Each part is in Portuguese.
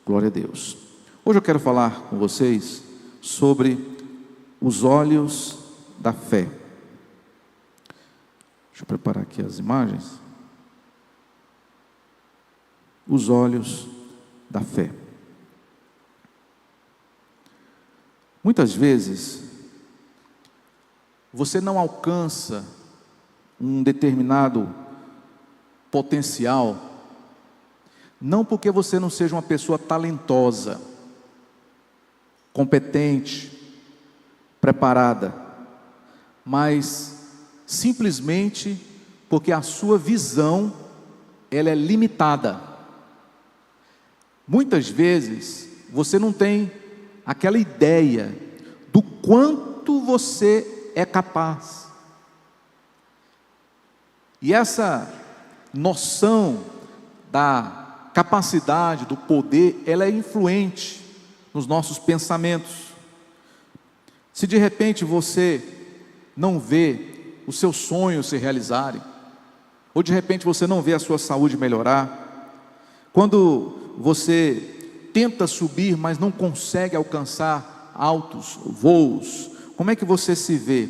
Glória a Deus. Hoje eu quero falar com vocês sobre os olhos da fé. Deixa eu preparar aqui as imagens. Os olhos da fé. Muitas vezes, você não alcança um determinado potencial, não porque você não seja uma pessoa talentosa, competente, preparada, mas simplesmente porque a sua visão, ela é limitada. Muitas vezes, você não tem aquela ideia do quanto você é capaz. E essa noção da capacidade, do poder, ela é influente nos nossos pensamentos. Se de repente você não vê os seus sonhos se realizarem, ou de repente você não vê a sua saúde melhorar, quando você tenta subir, mas não consegue alcançar altos voos, como é que você se vê?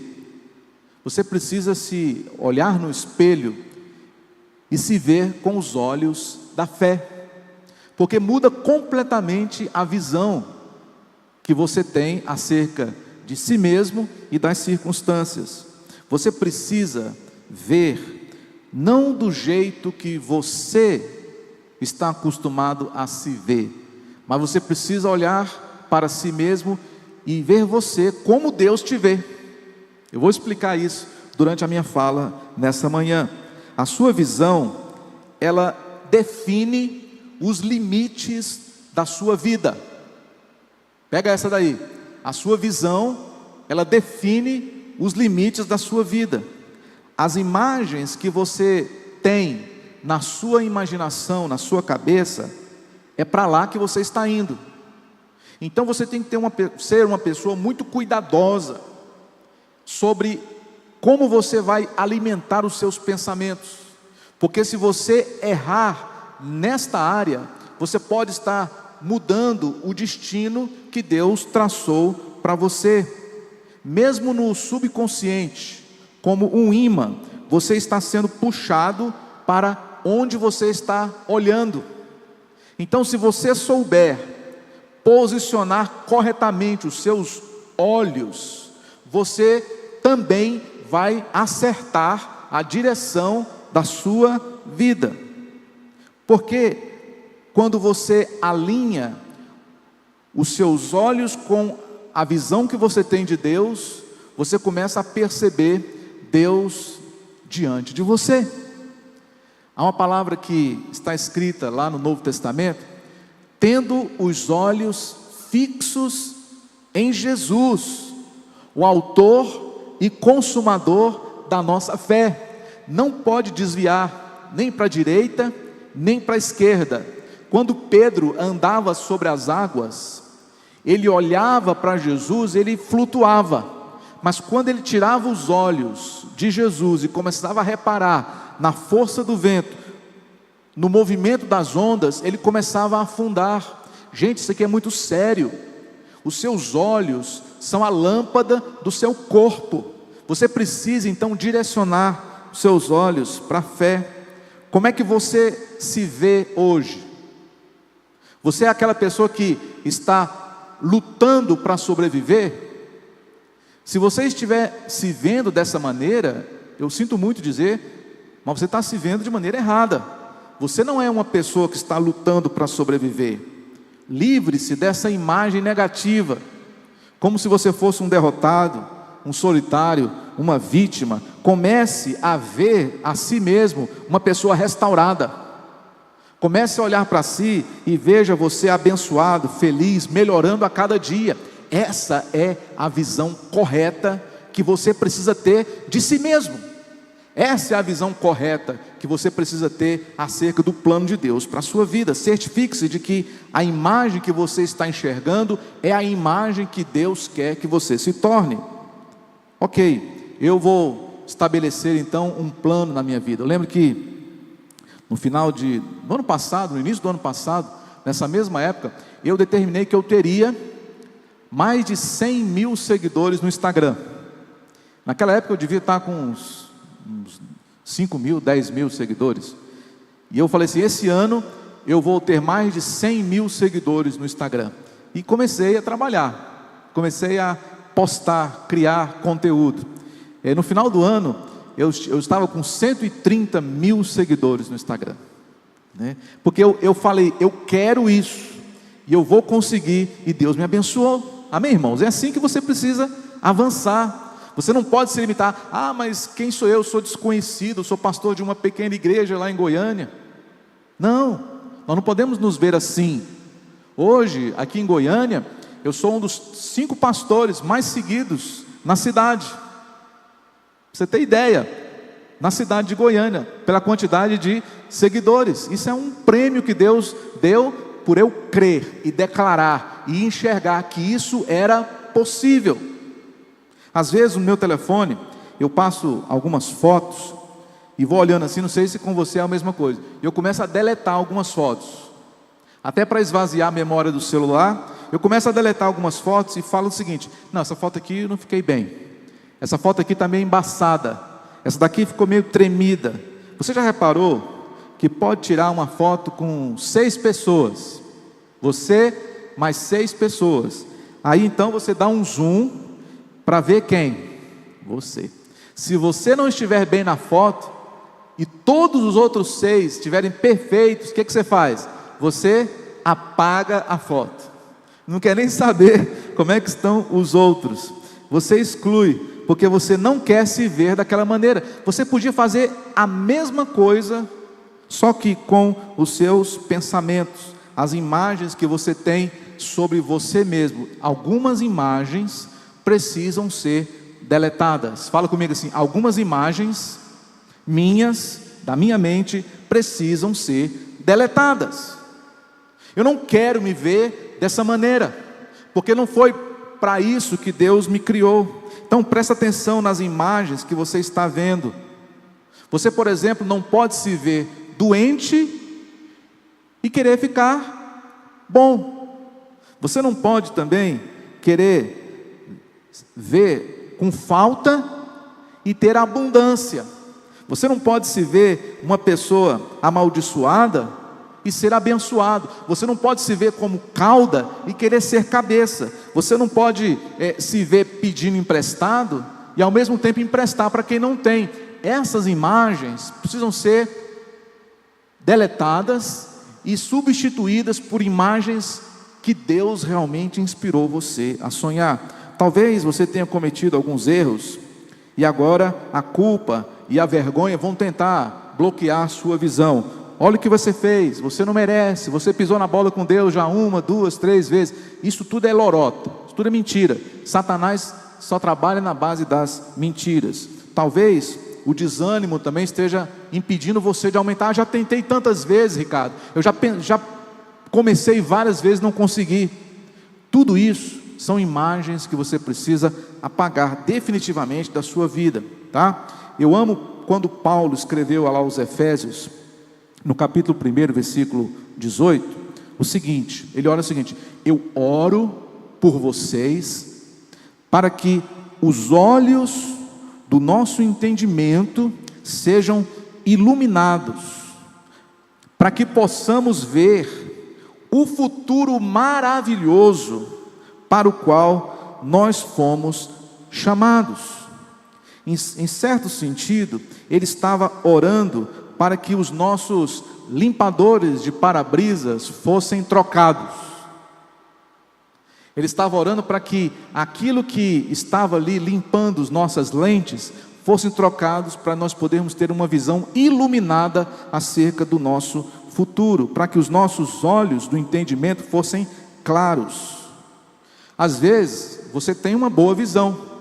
Você precisa se olhar no espelho e se ver com os olhos da fé, porque muda completamente a visão que você tem acerca de si mesmo e das circunstâncias. Você precisa ver não do jeito que você está acostumado a se ver, mas você precisa olhar para si mesmo e ver você como Deus te vê. Eu vou explicar isso durante a minha fala nessa manhã. A sua visão, ela define os limites da sua vida. Pega essa daí. A sua visão, ela define os limites da sua vida. As imagens que você tem na sua imaginação, na sua cabeça, é para lá que você está indo. Então você tem que ser uma pessoa muito cuidadosa sobre como você vai alimentar os seus pensamentos, porque se você errar nesta área, você pode estar mudando o destino que Deus traçou para você. Mesmo no subconsciente, como um imã, você está sendo puxado para onde você está olhando. Então, se você souber posicionar corretamente os seus olhos, você também vai acertar a direção da sua vida. Porque quando você alinha os seus olhos com a visão que você tem de Deus, você começa a perceber Deus diante de você. Há uma palavra que está escrita lá no Novo Testamento: tendo os olhos fixos em Jesus, o autor e consumador da nossa fé. Não pode desviar nem para a direita, nem para a esquerda. Quando Pedro andava sobre as águas, ele olhava para Jesus, ele flutuava. Mas quando ele tirava os olhos de Jesus e começava a reparar na força do vento, no movimento das ondas, ele começava a afundar. Gente, isso aqui é muito sério. Os seus olhos são a lâmpada do seu corpo. Você precisa então direcionar os seus olhos para a fé. Como é que você se vê hoje? Você é aquela pessoa que está lutando para sobreviver? Se você estiver se vendo dessa maneira, eu sinto muito dizer, mas você está se vendo de maneira errada. Você não é uma pessoa que está lutando para sobreviver. Livre-se dessa imagem negativa, como se você fosse um derrotado, um solitário, uma vítima. Comece a ver a si mesmo uma pessoa restaurada. Comece a olhar para si e veja você abençoado, feliz, melhorando a cada dia. Essa é a visão correta que você precisa ter de si mesmo. Essa é a visão correta que você precisa ter acerca do plano de Deus para a sua vida. Certifique-se de que a imagem que você está enxergando é a imagem que Deus quer que você se torne. Ok, eu vou estabelecer então um plano na minha vida. Eu lembro que no final no ano passado, no início do ano passado, nessa mesma época, eu determinei que eu teria mais de 100 mil seguidores no Instagram. Naquela época eu devia estar com uns 5 mil, 10 mil seguidores. E eu falei assim, esse ano eu vou ter mais de 100 mil seguidores no Instagram. E comecei a trabalhar, comecei a postar, criar conteúdo. E no final do ano, eu estava com 130 mil seguidores no Instagram, né? Porque eu falei, eu quero isso, e eu vou conseguir, e Deus me abençoou. Amém, irmãos? É assim que você precisa avançar. Você não pode se limitar, mas quem sou eu? Eu sou desconhecido, eu sou pastor de uma pequena igreja lá em Goiânia. Não, nós não podemos nos ver assim. Hoje, aqui em Goiânia, eu sou um dos 5 pastores mais seguidos na cidade. Pra você ter ideia, na cidade de Goiânia, pela quantidade de seguidores. Isso é um prêmio que Deus deu por eu crer e declarar e enxergar que isso era possível. Às vezes no meu telefone, eu passo algumas fotos e vou olhando assim, não sei se com você é a mesma coisa. Eu começo a deletar algumas fotos. Até para esvaziar a memória do celular, eu começo a deletar algumas fotos e falo o seguinte: não, essa foto aqui eu não fiquei bem. Essa foto aqui está meio embaçada. Essa daqui ficou meio tremida. Você já reparou que pode tirar uma foto com 6 pessoas? Você mais 6 pessoas. Aí então você dá um zoom para ver quem? Você. Se você não estiver bem na foto e todos os outros 6 estiverem perfeitos, o que você faz? Você apaga a foto. Não quer nem saber como é que estão os outros. Você exclui, porque você não quer se ver daquela maneira. Você podia fazer a mesma coisa, só que com os seus pensamentos, as imagens que você tem sobre você mesmo. Algumas imagens precisam ser deletadas. Fala comigo assim: algumas imagens minhas, da minha mente, precisam ser deletadas. Eu não quero me ver dessa maneira, porque não foi para isso que Deus me criou. Então presta atenção nas imagens que você está vendo. Você, por exemplo, não pode se ver doente e querer ficar bom. Você não pode também querer ver com falta e ter abundância. Você não pode se ver uma pessoa amaldiçoada e ser abençoado. Você não pode se ver como cauda e querer ser cabeça. Você não pode se ver pedindo emprestado e ao mesmo tempo emprestar para quem não tem. Essas imagens precisam ser deletadas e substituídas por imagens que Deus realmente inspirou você a sonhar. Talvez você tenha cometido alguns erros e agora a culpa e a vergonha vão tentar bloquear a sua visão. Olha o que você fez, você não merece, você pisou na bola com Deus já 1, 2, 3 vezes. Isso tudo é lorota, isso tudo é mentira. Satanás só trabalha na base das mentiras. Talvez o desânimo também esteja impedindo você de aumentar. Já tentei tantas vezes, Ricardo, eu já comecei várias vezes, não consegui. Tudo isso são imagens que você precisa apagar definitivamente da sua vida, tá? Eu amo quando Paulo escreveu lá aos Efésios, no capítulo 1, versículo 18, o seguinte, ele ora o seguinte: eu oro por vocês, para que os olhos do nosso entendimento sejam iluminados, para que possamos ver o futuro maravilhoso para o qual nós fomos chamados. Em certo sentido, ele estava orando para que os nossos limpadores de para-brisas fossem trocados. Ele estava orando para que aquilo que estava ali limpando as nossas lentes fossem trocados, para nós podermos ter uma visão iluminada acerca do nosso futuro, para que os nossos olhos do entendimento fossem claros. Às vezes você tem uma boa visão,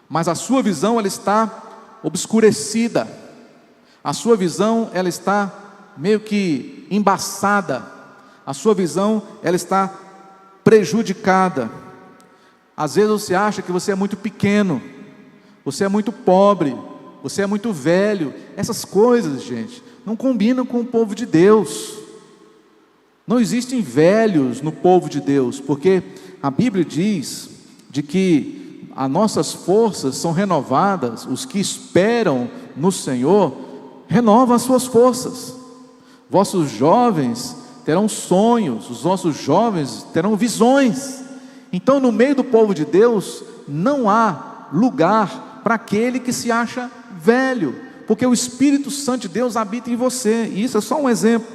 mas a sua visão ela está obscurecida. A sua visão, ela está meio que embaçada. A sua visão, ela está prejudicada. Às vezes você acha que você é muito pequeno, você é muito pobre, você é muito velho. Essas coisas, gente, não combinam com o povo de Deus. Não existem velhos no povo de Deus, porque a Bíblia diz de que as nossas forças são renovadas. Os que esperam no Senhor renovam as suas forças. Vossos jovens terão sonhos, os vossos jovens terão visões. Então, no meio do povo de Deus, não há lugar para aquele que se acha velho, porque o Espírito Santo de Deus habita em você, e isso é só um exemplo.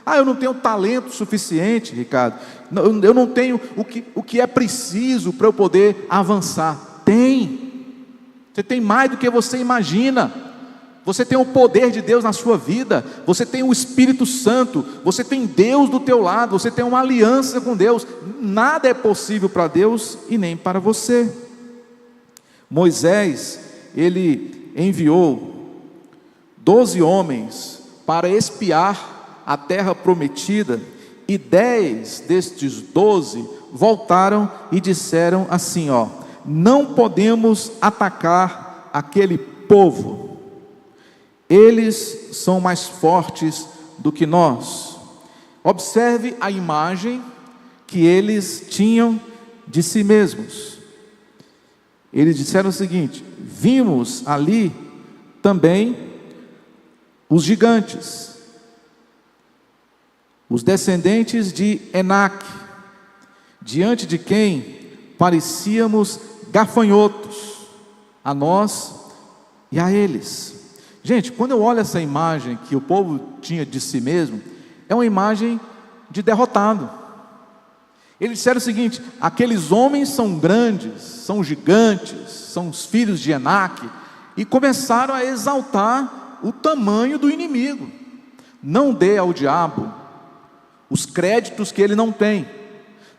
Eu não tenho talento suficiente, Ricardo, eu não tenho o que é preciso para eu poder avançar. Você tem mais do que você imagina. Você tem o poder de Deus na sua vida, você tem o Espírito Santo, você tem Deus do teu lado, você tem uma aliança com Deus. Nada é possível para Deus e nem para você. Moisés, ele enviou 12 homens para espiar a terra prometida, e 10 destes 12 voltaram e disseram assim: não podemos atacar aquele povo, eles são mais fortes do que nós. Observe a imagem que eles tinham de si mesmos. Eles disseram o seguinte: vimos ali também os gigantes, os descendentes de Enaque, diante de quem parecíamos gafanhotos, a nós e a eles. Gente, quando eu olho essa imagem que o povo tinha de si mesmo, é uma imagem de derrotado. Eles disseram o seguinte: aqueles homens são grandes, são gigantes, são os filhos de Enaque, e começaram a exaltar o tamanho do inimigo. Não dê ao diabo os créditos que ele não tem.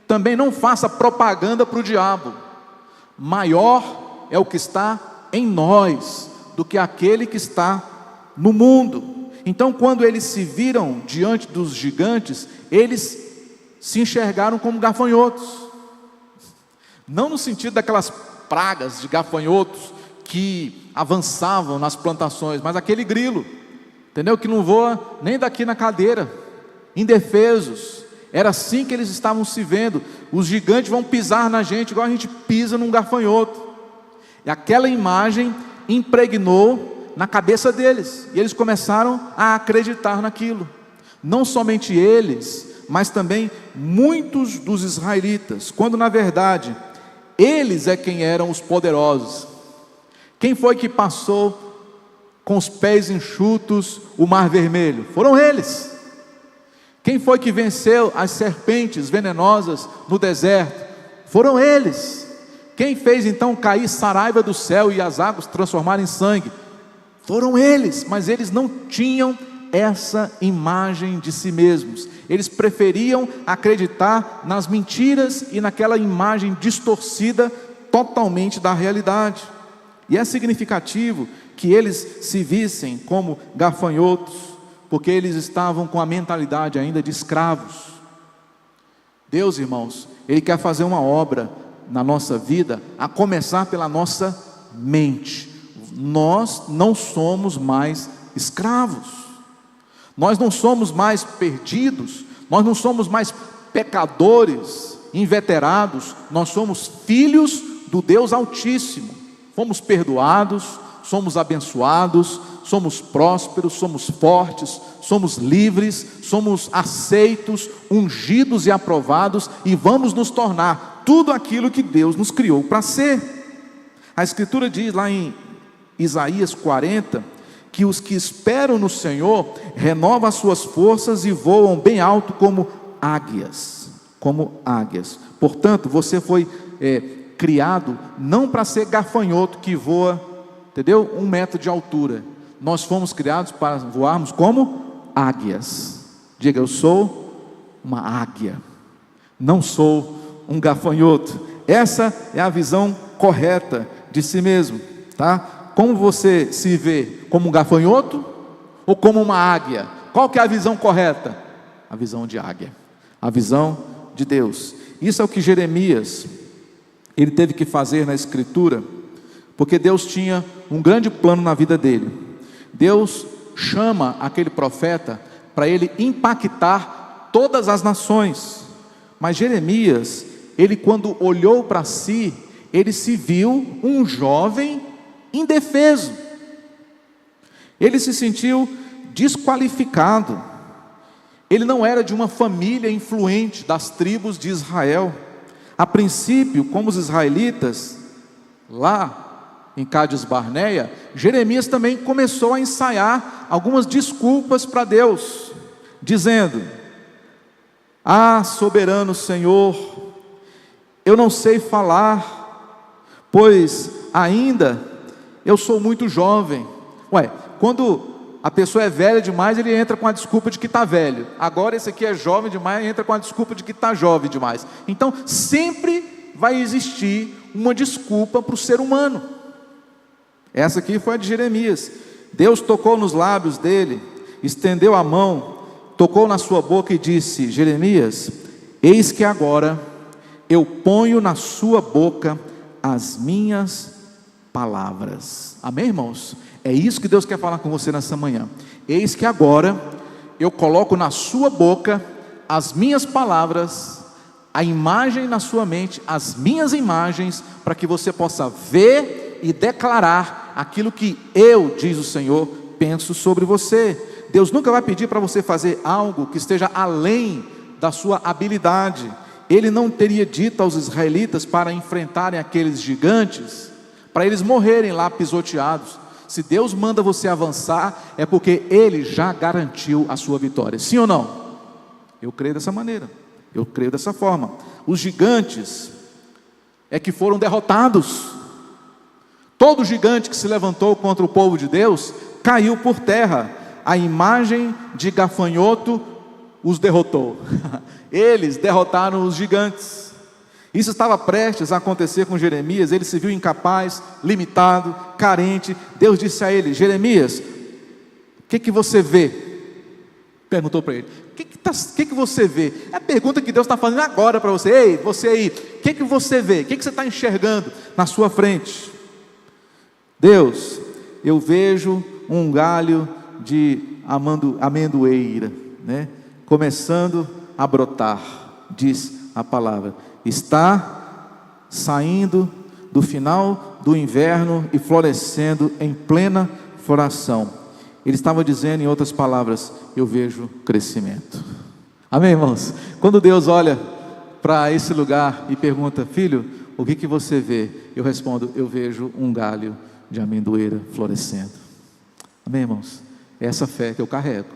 Também não faça propaganda para o diabo. Maior é o que está em nós do que aquele que está no mundo. Então, quando eles se viram diante dos gigantes, eles se enxergaram como gafanhotos. Não no sentido daquelas pragas de gafanhotos que avançavam nas plantações, mas aquele grilo, entendeu? Que não voa nem daqui na cadeira, indefesos. Era assim que eles estavam se vendo. Os gigantes vão pisar na gente igual a gente pisa num gafanhoto. E aquela imagem impregnou na cabeça deles, e eles começaram a acreditar naquilo. Não somente eles, mas também muitos dos israelitas, quando na verdade eles é quem eram os poderosos. Quem foi que passou com os pés enxutos o mar vermelho? Foram eles. Quem foi que venceu as serpentes venenosas no deserto? Foram eles. Quem fez então cair saraiva do céu e as águas transformarem em sangue? Foram eles. Mas eles não tinham essa imagem de si mesmos. Eles preferiam acreditar nas mentiras e naquela imagem distorcida totalmente da realidade. E é significativo que eles se vissem como gafanhotos, porque eles estavam com a mentalidade ainda de escravos. Deus, irmãos, Ele quer fazer uma obra na nossa vida, a começar pela nossa mente. Nós não somos mais escravos, nós não somos mais perdidos, nós não somos mais pecadores inveterados, nós somos filhos do Deus Altíssimo. Fomos perdoados, somos abençoados, somos prósperos, somos fortes, somos livres, somos aceitos, ungidos e aprovados, e vamos nos tornar tudo aquilo que Deus nos criou para ser. A Escritura diz lá em Isaías 40, que os que esperam no Senhor renovam as suas forças e voam bem alto como águias. Portanto, você foi criado não para ser gafanhoto que voa, entendeu? 1 metro de altura. Nós fomos criados para voarmos como águias. Diga: eu sou uma águia, não sou um gafanhoto. Essa é a visão correta de si mesmo, tá? Como você se vê? Como um gafanhoto ou como uma águia? Qual que é a visão correta? A visão de águia, a visão de Deus. Isso é o que Jeremias ele teve que fazer na Escritura, porque Deus tinha um grande plano na vida dele. Deus chama aquele profeta para ele impactar todas as nações. Mas Jeremias, ele quando olhou para si, ele se viu um jovem indefeso. Ele se sentiu desqualificado. Ele não era de uma família influente das tribos de Israel. A princípio, como os israelitas, lá em Cádiz Barneia, Jeremias também começou a ensaiar algumas desculpas para Deus, dizendo: ah, soberano Senhor, eu não sei falar, pois ainda eu sou muito jovem. Quando a pessoa é velha demais, ele entra com a desculpa de que está velho. Agora esse aqui é jovem demais, entra com a desculpa de que está jovem demais. Então sempre vai existir uma desculpa para o ser humano. Essa aqui foi a de Jeremias. Deus tocou nos lábios dele, estendeu a mão, tocou na sua boca e disse: Jeremias, eis que agora eu ponho na sua boca as minhas palavras. Amém, irmãos? É isso que Deus quer falar com você nessa manhã. Eis que agora eu coloco na sua boca as minhas palavras, a imagem na sua mente, as minhas imagens, para que você possa ver e declarar aquilo que eu, diz o Senhor, penso sobre você. Deus nunca vai pedir para você fazer algo que esteja além da sua habilidade. Ele não teria dito aos israelitas para enfrentarem aqueles gigantes, para eles morrerem lá pisoteados. Se Deus manda você avançar, é porque Ele já garantiu a sua vitória. Sim ou não? Eu creio dessa maneira, eu creio dessa forma. Os gigantes é que foram derrotados. Todo gigante que se levantou contra o povo de Deus caiu por terra. A imagem de gafanhoto os derrotou. Eles derrotaram os gigantes. Isso estava prestes a acontecer com Jeremias. Ele se viu incapaz, limitado, carente. Deus disse a ele: Jeremias, o que você vê? Perguntou para ele: o que você vê? É a pergunta que Deus está fazendo agora para você. Ei, você aí, o que você vê? O que você está enxergando na sua frente? Deus, eu vejo um galho de amendoeira, né, começando a brotar, diz a palavra. Está saindo do final do inverno e florescendo em plena floração. Ele estava dizendo, em outras palavras, eu vejo crescimento. Amém, irmãos? Quando Deus olha para esse lugar e pergunta: filho, o que você vê? Eu respondo: eu vejo um galho de amendoeira florescendo. Amém, irmãos? É essa fé que eu carrego,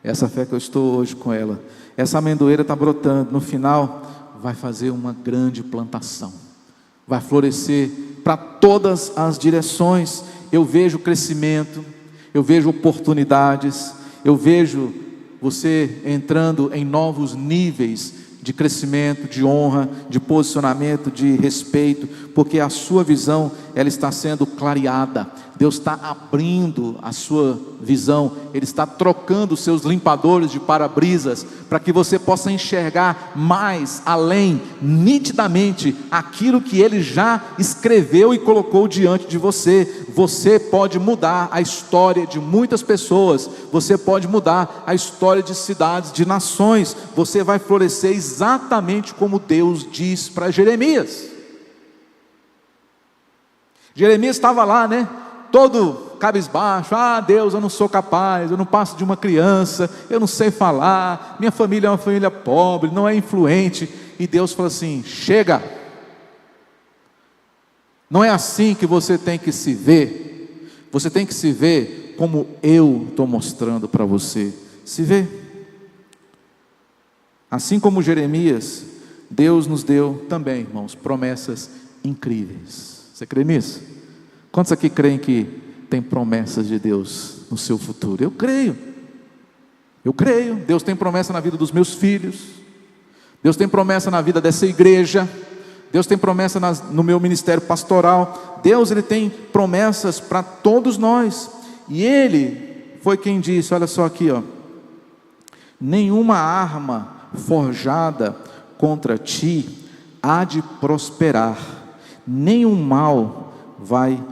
é essa fé que eu estou hoje com ela. Essa amendoeira está brotando, no final vai fazer uma grande plantação, vai florescer para todas as direções. Eu vejo crescimento, eu vejo oportunidades, eu vejo você entrando em novos níveis de crescimento, de honra, de posicionamento, de respeito, porque a sua visão, ela está sendo clareada. Deus está abrindo a sua visão, Ele está trocando os seus limpadores de para-brisas, para que você possa enxergar mais, além, nitidamente, aquilo que Ele já escreveu e colocou diante de você. Você pode mudar a história de muitas pessoas, você pode mudar a história de cidades, de nações. Você vai florescer exatamente como Deus diz para Jeremias. Jeremias estava lá, né, todo cabisbaixo: ah, Deus, eu não sou capaz, eu não passo de uma criança, eu não sei falar, minha família é uma família pobre, não é influente. E Deus falou assim: chega, não é assim que você tem que se ver. Você tem que se ver como eu estou mostrando para você se ver. Assim como Jeremias, Deus nos deu também, irmãos, promessas incríveis. Você crê nisso? Quantos aqui creem que tem promessas de Deus no seu futuro? Eu creio. Deus tem promessa na vida dos meus filhos, Deus tem promessa na vida dessa igreja, Deus tem promessa no meu ministério pastoral. Deus, Ele tem promessas para todos nós. E Ele foi quem disse, olha só aqui, ó: nenhuma arma forjada contra ti há de prosperar, nenhum mal vai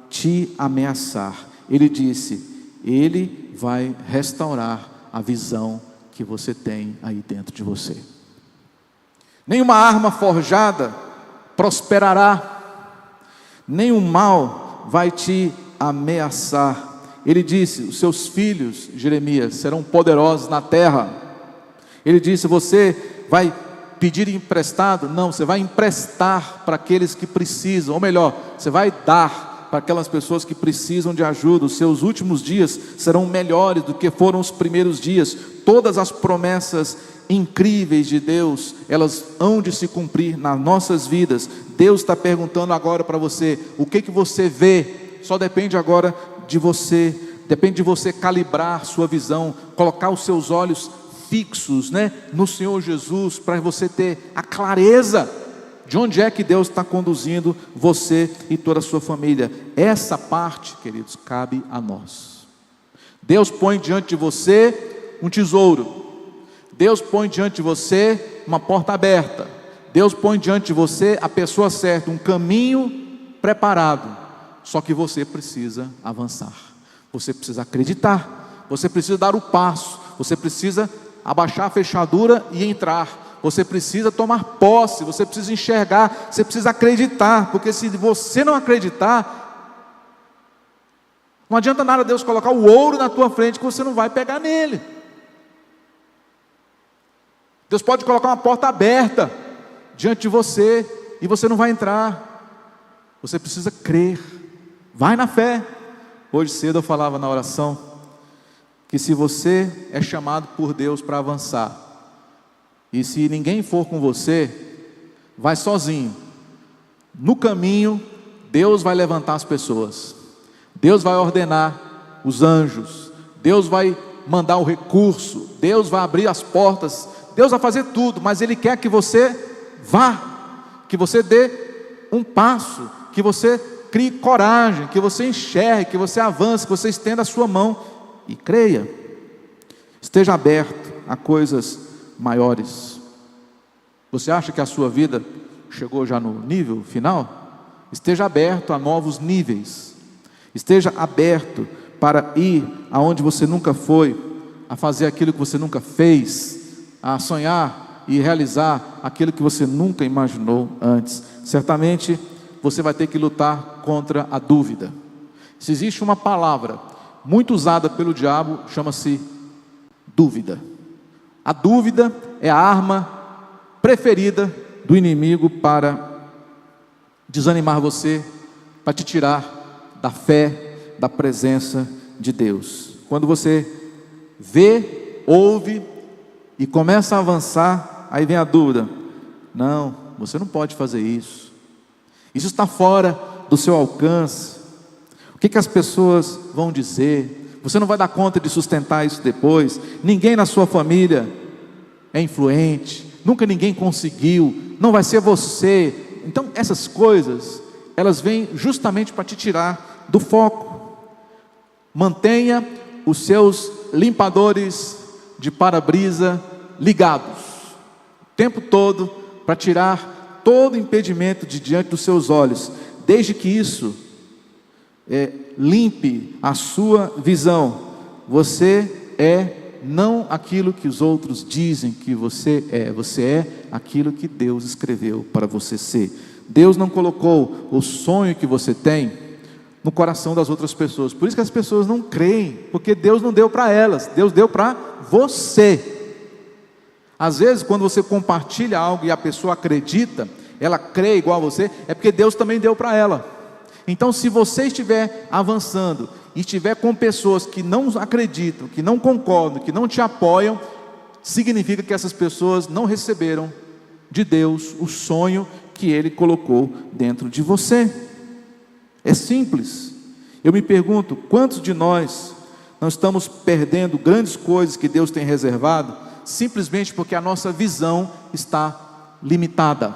te ameaçar. Ele disse: Ele vai restaurar a visão que você tem aí dentro de você. Nenhuma arma forjada prosperará, nenhum mal vai te ameaçar. Ele disse: os seus filhos, Jeremias, serão poderosos na terra. Ele disse: você vai pedir emprestado? Não, você vai emprestar para aqueles que precisam, ou melhor, você vai dar para aquelas pessoas que precisam de ajuda. Os seus últimos dias serão melhores do que foram os primeiros dias. Todas as promessas incríveis de Deus, elas hão de se cumprir nas nossas vidas. Deus está perguntando agora para você: o que você vê? Só depende agora de você, depende de você calibrar sua visão, colocar os seus olhos fixos, no Senhor Jesus, para você ter a clareza de onde é que Deus está conduzindo você e toda a sua família. Essa parte, queridos, cabe a nós. Deus põe diante de você um tesouro, Deus põe diante de você uma porta aberta, Deus põe diante de você a pessoa certa, um caminho preparado. Só que você precisa avançar, você precisa acreditar, você precisa dar o passo, você precisa abaixar a fechadura e entrar, você precisa tomar posse, você precisa enxergar, você precisa acreditar, porque se você não acreditar, não adianta nada Deus colocar o ouro na tua frente que você não vai pegar nele. Deus pode colocar uma porta aberta diante de você e você não vai entrar. Você precisa crer, vai na fé. Hoje cedo eu falava na oração que se você é chamado por Deus para avançar, e se ninguém for com você, vai sozinho. No caminho, Deus vai levantar as pessoas, Deus vai ordenar os anjos, Deus vai mandar o recurso, Deus vai abrir as portas, Deus vai fazer tudo, mas Ele quer que você vá, que você dê um passo, que você crie coragem, que você enxergue, que você avance, que você estenda a sua mão e creia. Esteja aberto a coisas maiores. Você acha que a sua vida chegou já no nível final? Esteja aberto a novos níveis. Esteja aberto para ir aonde você nunca foi, a fazer aquilo que você nunca fez, a sonhar e realizar aquilo que você nunca imaginou antes. Certamente você vai ter que lutar contra a dúvida. Se existe uma palavra muito usada pelo diabo, chama-se dúvida. A dúvida é a arma preferida do inimigo para desanimar você, para te tirar da fé, da presença de Deus. Quando você vê, ouve e começa a avançar, aí vem a dúvida: não, você não pode fazer isso, isso está fora do seu alcance. O que as pessoas vão dizer? Você não vai dar conta de sustentar isso depois. Ninguém na sua família é influente, nunca ninguém conseguiu, não vai ser você. Então essas coisas, elas vêm justamente para te tirar do foco. Mantenha os seus limpadores de para-brisa ligados o tempo todo, para tirar todo impedimento de diante dos seus olhos, desde que isso limpe a sua visão. Você é não aquilo que os outros dizem que você é aquilo que Deus escreveu para você ser. Deus não colocou o sonho que você tem no coração das outras pessoas, por isso que as pessoas não creem, porque Deus não deu para elas, Deus deu para você. Às vezes quando você compartilha algo e a pessoa acredita, ela crê igual a você, é porque Deus também deu para ela. Então se você estiver avançando e estiver com pessoas que não acreditam, que não concordam, que não te apoiam, significa que essas pessoas não receberam de Deus o sonho que Ele colocou dentro de você. É simples. Eu me pergunto, quantos de nós não estamos perdendo grandes coisas que Deus tem reservado, simplesmente porque a nossa visão está limitada?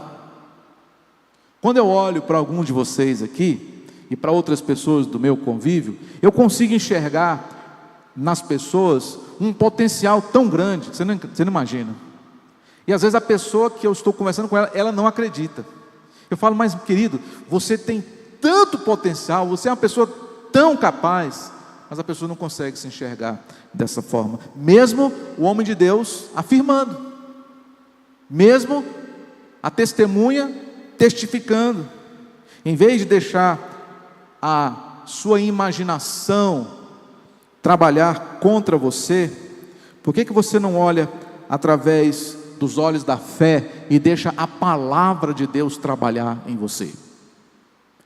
Quando eu olho para algum de vocês aqui, e para outras pessoas do meu convívio, eu consigo enxergar nas pessoas um potencial tão grande, que você não imagina. E às vezes a pessoa que eu estou conversando com ela, ela não acredita. Eu falo: mas querido, você tem tanto potencial, você é uma pessoa tão capaz, mas a pessoa não consegue se enxergar dessa forma. Mesmo o homem de Deus afirmando, mesmo a testemunha testificando, em vez de deixar a sua imaginação trabalhar contra você, por que você não olha através dos olhos da fé e deixa a palavra de Deus trabalhar em você?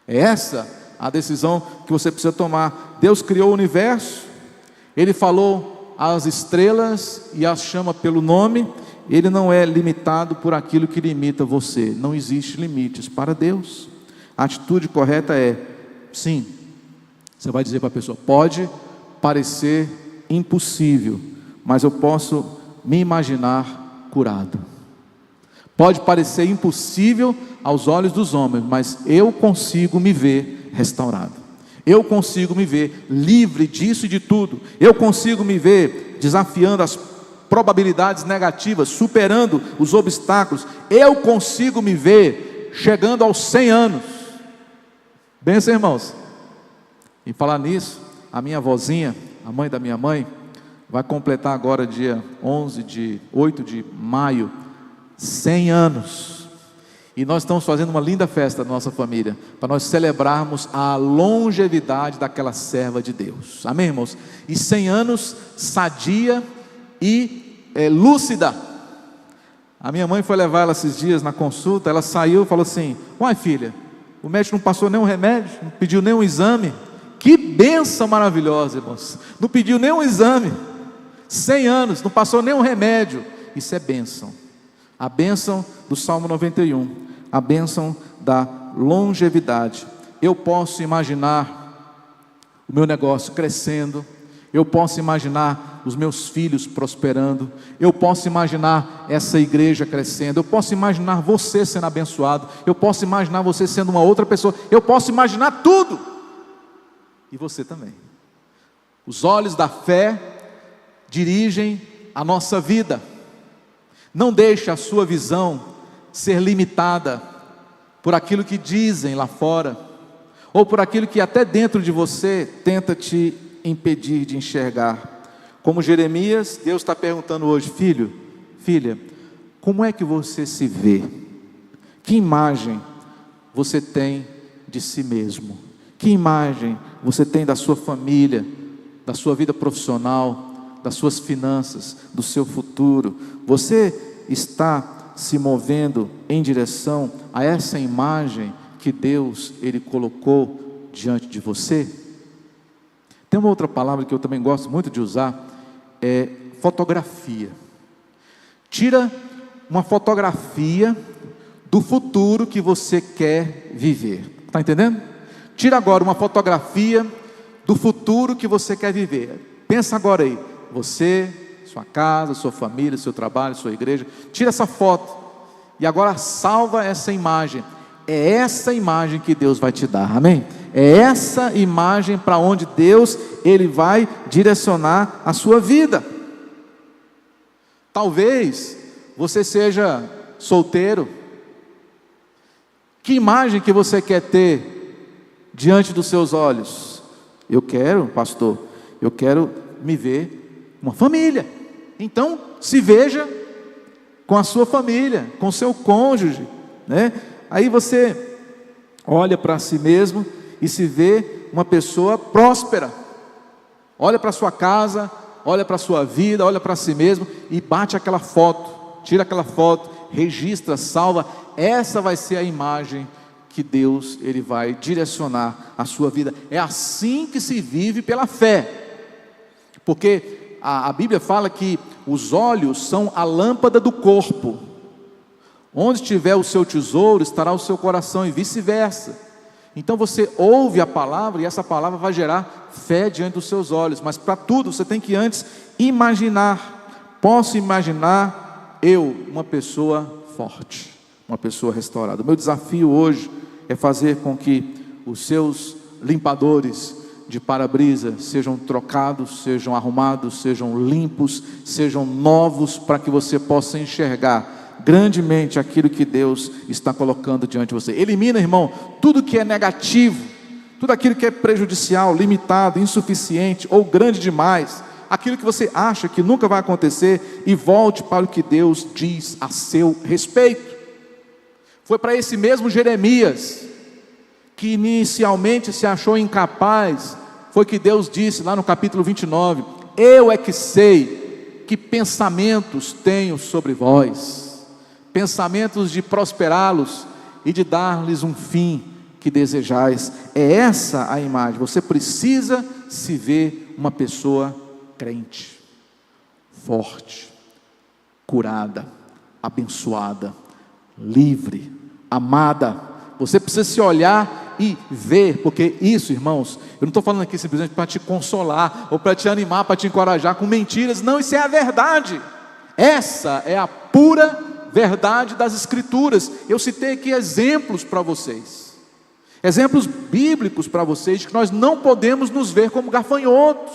É essa a decisão que você precisa tomar. Deus criou o universo, Ele falou às estrelas e as chama pelo nome. Ele não é limitado por aquilo que limita você. Não existe limites para Deus. A atitude correta é, sim, você vai dizer para a pessoa: pode parecer impossível, mas eu posso me imaginar curado. Pode parecer impossível aos olhos dos homens, mas eu consigo me ver restaurado. Eu consigo me ver livre disso e de tudo. Eu consigo me ver desafiando as probabilidades negativas, superando os obstáculos. Eu consigo me ver chegando aos 100 anos. Benção, irmãos. E falar nisso, a minha avózinha, a mãe da minha mãe, vai completar agora dia 8 de maio, 100 anos. E nós estamos fazendo uma linda festa na nossa família, para nós celebrarmos a longevidade daquela serva de Deus. Amém, irmãos? E 100 anos sadia e lúcida. A minha mãe foi levar ela esses dias na consulta. Ela saiu e falou assim: uai, filha, o médico não passou nenhum remédio, não pediu nenhum exame. Que bênção maravilhosa, irmãos. Não pediu nenhum exame, 100 anos, não passou nenhum remédio. Isso é bênção. A bênção do Salmo 91, a bênção da longevidade. Eu posso imaginar o meu negócio crescendo, eu posso imaginar os meus filhos prosperando, eu posso imaginar essa igreja crescendo, eu posso imaginar você sendo abençoado, eu posso imaginar você sendo uma outra pessoa, eu posso imaginar tudo, e você também. Os olhos da fé dirigem a nossa vida. Não deixe a sua visão ser limitada por aquilo que dizem lá fora, ou por aquilo que até dentro de você tenta te impedir de enxergar. Como Jeremias, Deus está perguntando hoje: filho, filha, como é que você se vê? Que imagem você tem de si mesmo? Que imagem você tem da sua família, da sua vida profissional, das suas finanças, do seu futuro? Você está se movendo em direção a essa imagem que Deus, Ele colocou diante de você? Tem uma outra palavra que eu também gosto muito de usar, é fotografia. Tira uma fotografia do futuro que você quer viver. Está entendendo? Tira agora uma fotografia do futuro que você quer viver. Pensa agora aí, você, sua casa, sua família, seu trabalho, sua igreja. Tira essa foto e agora salva essa imagem. É essa imagem que Deus vai te dar, amém? É essa imagem para onde Deus, Ele vai direcionar a sua vida. Talvez você seja solteiro. Que imagem que você quer ter diante dos seus olhos? Eu quero, pastor, eu quero me ver uma família. Então, se veja com a sua família, com o seu cônjuge, né? Aí você olha para si mesmo e se vê uma pessoa próspera. Olha para a sua casa, olha para a sua vida, olha para si mesmo e bate aquela foto, tira aquela foto, registra, salva. Essa vai ser a imagem que Deus, Ele vai direcionar a sua vida. É assim que se vive pela fé, porque a Bíblia fala que os olhos são a lâmpada do corpo. Onde estiver o seu tesouro, estará o seu coração, e vice-versa. Então você ouve a palavra, e essa palavra vai gerar fé diante dos seus olhos. Mas para tudo você tem que antes imaginar. Posso imaginar eu, uma pessoa forte, uma pessoa restaurada. O meu desafio hoje é fazer com que os seus limpadores de para-brisa sejam trocados, sejam arrumados, sejam limpos, sejam novos, para que você possa enxergar grandemente aquilo que Deus está colocando diante de você. Elimina, irmão, tudo que é negativo, tudo aquilo que é prejudicial, limitado, insuficiente ou grande demais, aquilo que você acha que nunca vai acontecer, e volte para o que Deus diz a seu respeito. Foi para esse mesmo Jeremias, que inicialmente se achou incapaz, foi que Deus disse lá no capítulo 29, eu é que sei que pensamentos tenho sobre vós, pensamentos de prosperá-los e de dar-lhes um fim que desejais. É essa a imagem. Você precisa se ver uma pessoa crente, forte, curada, abençoada, livre, amada. Você precisa se olhar e ver, porque isso, irmãos, eu não estou falando aqui simplesmente para te consolar, ou para te animar, para te encorajar com mentiras. Não, isso é a verdade. Essa é a pura verdade das Escrituras. Eu citei aqui exemplos para vocês, exemplos bíblicos para vocês, de que nós não podemos nos ver como gafanhotos,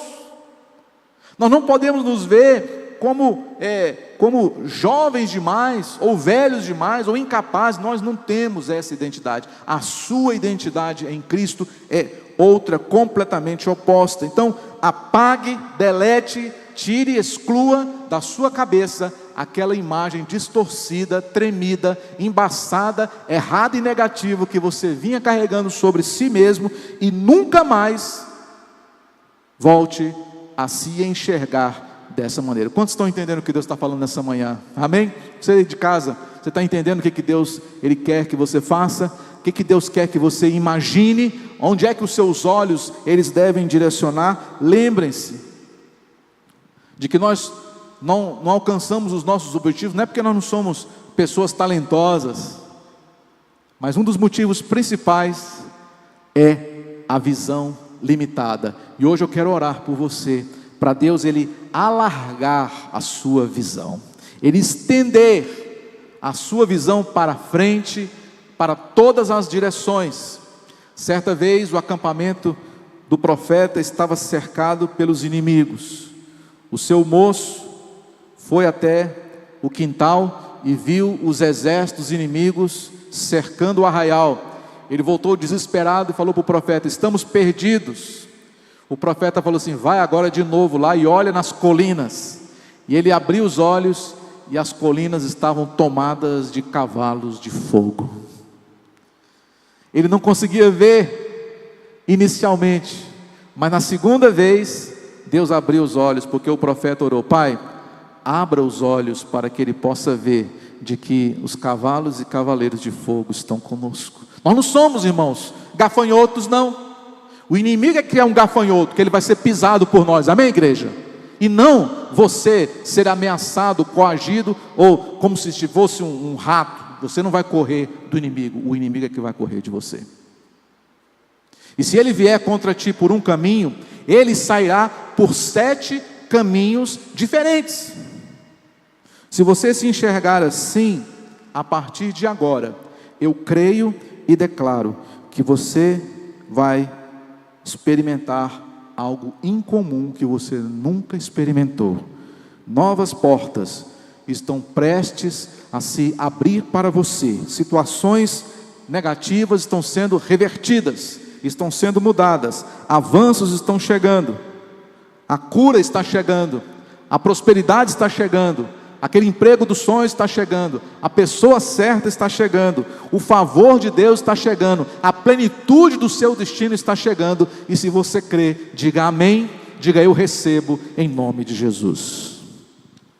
nós não podemos nos ver como jovens demais, ou velhos demais, ou incapazes. Nós não temos essa identidade. A sua identidade em Cristo é outra, completamente oposta. Então, apague, delete, tire, exclua da sua cabeça aquela imagem distorcida, tremida, embaçada, errada e negativa que você vinha carregando sobre si mesmo, e nunca mais volte a se enxergar dessa maneira. Quantos estão entendendo o que Deus está falando nessa manhã? Amém? Você de casa, você está entendendo o que Deus Ele quer que você faça? O que Deus quer que você imagine? Onde é que os seus olhos eles devem direcionar? Lembrem-se de que nós não alcançamos os nossos objetivos, não é porque nós não somos pessoas talentosas, mas um dos motivos principais é a visão limitada. E hoje eu quero orar por você, para Deus Ele alargar a sua visão, Ele estender a sua visão para frente, para todas as direções. Certa vez o acampamento do profeta estava cercado pelos inimigos. O seu moço foi até o quintal e viu os exércitos inimigos cercando o arraial. Ele voltou desesperado e falou para o profeta: estamos perdidos. O profeta falou assim: vai agora de novo lá e olha nas colinas. E ele abriu os olhos e as colinas estavam tomadas de cavalos de fogo. Ele não conseguia ver inicialmente, mas na segunda vez Deus abriu os olhos, porque o profeta orou: Pai, abra os olhos para que ele possa ver de que os cavalos e cavaleiros de fogo estão conosco. Nós não somos, irmãos, gafanhotos, não. O inimigo é que é um gafanhoto, que ele vai ser pisado por nós, amém, igreja? E não você ser ameaçado, coagido, ou como se fosse um rato. Você não vai correr do inimigo, o inimigo é que vai correr de você. E se ele vier contra ti por um caminho, ele sairá por 7 caminhos diferentes. Se você se enxergar assim, a partir de agora, eu creio e declaro que você vai experimentar algo incomum que você nunca experimentou. Novas portas estão prestes a se abrir para você. Situações negativas estão sendo revertidas, estão sendo mudadas. Avanços estão chegando. A cura está chegando. A prosperidade está chegando. Aquele emprego dos sonhos está chegando, a pessoa certa está chegando, o favor de Deus está chegando, a plenitude do seu destino está chegando. E se você crê, diga amém, diga eu recebo em nome de Jesus.